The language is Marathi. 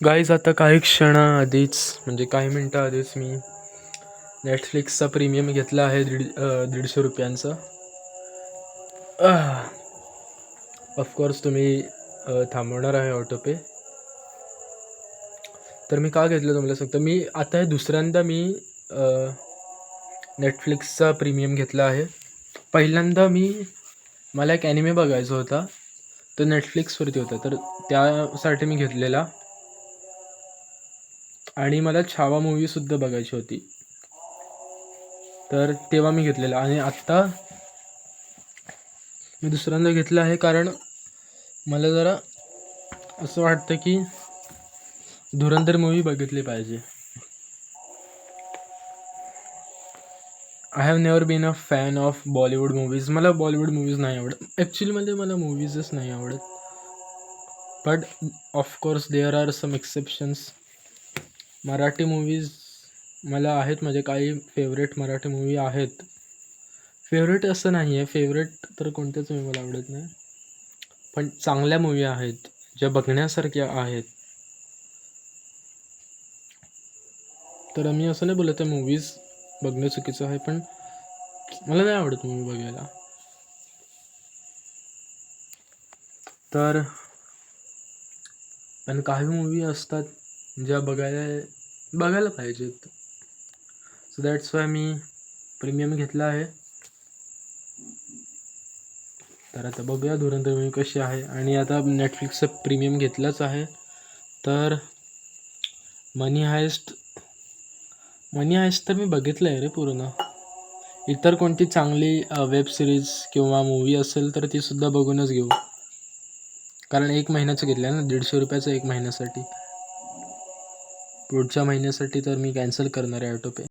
गाईज आता काही क्षणाआधीच म्हणजे काही मिनटं आधीच मी नेटफ्लिक्सचा प्रीमियम घेतला आहे 150 रुपयांचा. ऑफकोर्स तुम्ही थांबवणार आहे ऑटोपे. तर मी का घेतलं तुम्हाला सांगतो. मी आता हे दुसऱ्यांदा मी नेटफ्लिक्सचा प्रीमियम घेतला आहे. पहिल्यांदा मला एक ॲनिमे बघायचा होता, तो नेटफ्लिक्सवरती होता, तर त्यासाठी मी घेतलेला. आणि मला छावा मूवीसुद्धा बघायची होती, तर तेव्हा मी घेतलेला. आणि आत्ता मी दुसऱ्यांदा घेतलं आहे कारण मला जरा असं वाटतं की धुरंधर मूवी बघितली पाहिजे. I have never been a fan of Bollywood movies. मला बॉलिवूड मूवीज नाही आवडत ॲक्च्युलीमध्ये. मला मूवीजच नाही आवडत. But of course there are some exceptions. Marathi movies मला आहेत, म्हणजे काही फेवरेट मराठी मूवी आहेत. फेवरेट असं नाही आहे, फेवरेट तर कोणत्याच मूवी मला आवडत नाही, पण चांगल्या मूवी आहेत ज्या बघण्यासारख्या आहेत. तर मी असं नाही बोलत आहे मूवीज बघणं चुकीचं आहे, पण मला नाही आवडत मूवी बघायला. तर पण काही मूवी असतात ज्या बघायला पाहिजेत. So that's why me premium घेतला आहे. तर आता बघूया धुरंधर मूवी कशी आहे. आणि आता नेटफ्लिक्सचं प्रीमियम घेतलंच आहे, तर मनी हायस्ट तर मी बघितलं आहे रे पूर्ण. इतर कोणती चांगली वेब सिरीज किंवा मूवी असेल तर तीसुद्धा बघूनच घेऊ, कारण 1 महिन्याचं घेतलं आहे ना, 150 रुपयाचं 1 महिन्यासाठी. पुढच्या महिन्यासाठी तर मी कॅन्सल करणार आहे ऑटोपे.